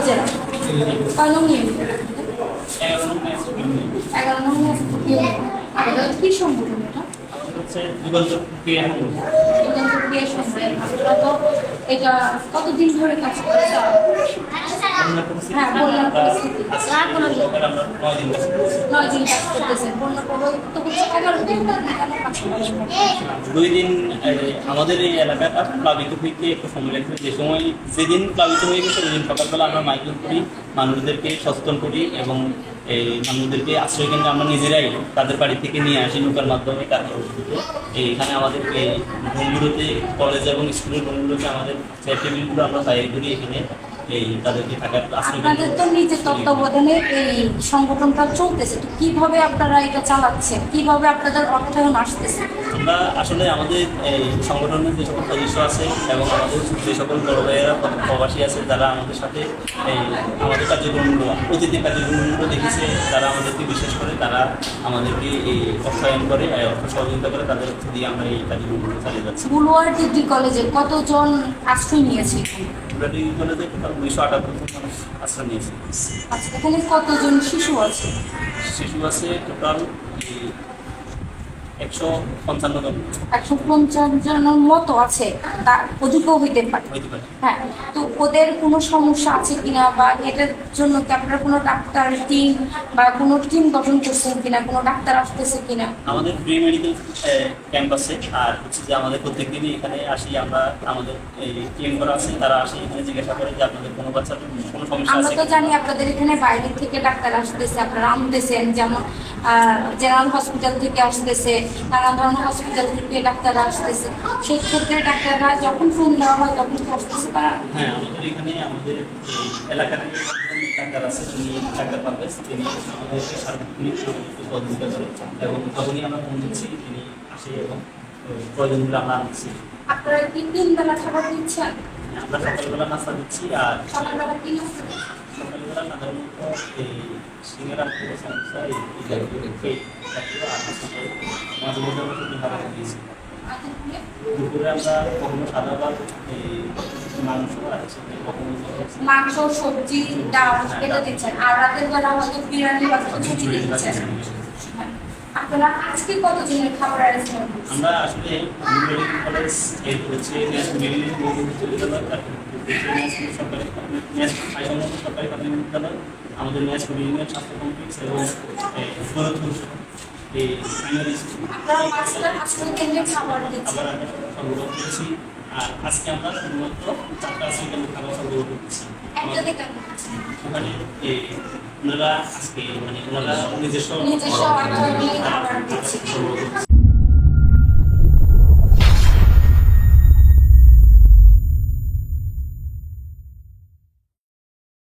উপজেলা কয় নং ইউনিয়ন? 11 নং ইউনিয়ন। আপনাদের কি সংগঠন এটা? যুগান্তর ক্রিয়া যুগান্তর ক্রিয়া সংগঠন। আপনারা তো এটা কতদিন ধরে কাজ করছেন? হ্যাঁ, বন্যা পরিস্থিতি। আমরা 9 দিন 9 দিন কাজ করতেছেন। বন্যা প্রভাবিত হচ্ছে 11 দিন না কেন কাজ করছেন? 2 দিন আমাদের এই এলাকাটা প্লাবিত হইতে একটু সময় লাগবে। যেদিন প্লাবিত হয়ে গেছে ওই দিন সকালবেলা আমরা মাইকিং করি, মানুষদেরকে সচেতন করি এবং এই মানুষদেরকে আশ্রয় কেন্দ্রে আমরা নিজেরাই তাদের বাড়ি থেকে নিয়ে আসি নৌকার মাধ্যমে। তারপর এইখানে আমাদের এই রুমগুলোতে, কলেজ এবং স্কুলের রুমগুলোতে আমাদের চেয়ার টেবিলগুলো আমরা তৈরি করি এখানে এই তাদেরকে থাকার আশ্রয় আপনাদের তো নিজের তত্ত্বাবধানে এই সংগঠনটা চলতেছে, তো কিভাবে আপনারা এটা চালাচ্ছেন? কিভাবে আপনাদের অর্থায়ন আসতেছে? আমরা আসলে আমাদের এই সংগঠনের যে সকল সদস্য আছে এবং আমাদের যে সকল বড় ভাইয়েরা প্রবাসী আছে যারা আমাদের সাথে এই আমাদের কার্যক্রমগুলো অতিথি কার্যক্রমগুলো দেখেছে, তারা আমাদেরকে বিশেষ করে তারা আমাদেরকে এই অর্থায়ন করে, অর্থ সহযোগিতা করে, তাদের অর্থ দিয়ে আমরা এই কার্যক্রমগুলো চালিয়ে যাচ্ছি। বুলওয়ার ডিগ্রি কলেজে কতজন আশ্রয় নিয়েছে? আমরা ডিগ্রি কলেজে টোটাল 278 মানুষ আশ্রয় নিয়েছি। আচ্ছা, এখানে কতজন শিশু আছে? শিশু আছে টোটাল 155 জন 150 জনের মতো আছে, তার অধিকও হইতে পারে। হইতে পারে। হ্যাঁ, তো ওদের কোনো সমস্যা আছে কিনা, বা এটার জন্য কি আপনারা কোনো ডাক্তার টিম বা কোনো টিম গঠন করছেন কিনা, কোনো ডাক্তার আসতেছে কিনা? আমাদের প্রি মেডিকেল ক্যাম্প আছে, আর হচ্ছে যে আমাদের প্রত্যেক দিনই এখানে আসি আমরা, আমাদের এই টিম করা আছে, তারা আসে এখানে জিজ্ঞাসা করে যে আপনাদের কোনো বাচ্চার কোনো সমস্যা আমরা আছে তো কিনা। জানি আপনাদের এখানে বাইরে থেকে ডাক্তার আসতেছে, আপনারা আনতেছেন, যেমন জেনারেল হসপিটাল থেকে আসতেছে, নানা ধরনের হসপিটাল থেকে ডাক্তাররা আসতেছে। সেই ক্ষেত্রে ডাক্তাররা যখন ফোন দেওয়া হয় তখন কি আসতেছে তারা? হ্যাঁ, আমাদের এখানে আমাদের এই এলাকার ডাক্তার আছে, তিনি ডাক্তার পারভেজ, তিনি আমাদেরকে সার্বক্ষণিক সহযোগিতা করে এবং যখনই আমরা ফোন দিচ্ছি তিনি আসে এবং প্রয়োজনগুলো আমরা আনছি। আপনারা কি 3 বেলা খাবার দিচ্ছেন? আমরা সকালবেলা নাস্তা দিচ্ছি, আর সকালবেলা কি নাস্তা? সকালবেলা সাধারণত এই সিঙ্গারা সমস্যা এই জাতীয় আর মাঝে মধ্যে আমরা শুধু খাবার দিয়েছি। দুপুরে আমরা কখনো সাদা ভাত, এই মাংস আর কখনো মাংস, সবজি, ডাল এটা দিচ্ছেন, আর রাতের বেলা হয়তো বিরিয়ানি বা খিচুড়ি দিচ্ছেন। আপনারা আজকে কত দিনের খাবার অ্যারেঞ্জমেন্ট করছেন? আমরা আসলে মেডিকেল কলেজ এর হচ্ছে মেডিকেল বিশ্ববিদ্যালয়, তারপর সরকারি সরকারি প্রাথমিক বিদ্যালয়, আমাদের ম্যাচ ইউনিয়ন স্বাস্থ্য কমপ্লেক্স এবং ফরিদপুর এই প্রাইমারি স্কুল। আপনারা মাস্টার আশ্রয় কেন্দ্রে খাবার দিচ্ছেন। আবার আমরা সংগ্রহ করেছি, আর আজকে আমরা শুধুমাত্র 4টা আশ্রয় কেন্দ্রে খাবার সংগ্রহ করতেছি। একটাতে কেন দিচ্ছেন? ওখানে ওনারা আজকে মানে ওনারা নিজস্ব অর্থায়নে খাবার দিচ্ছেন।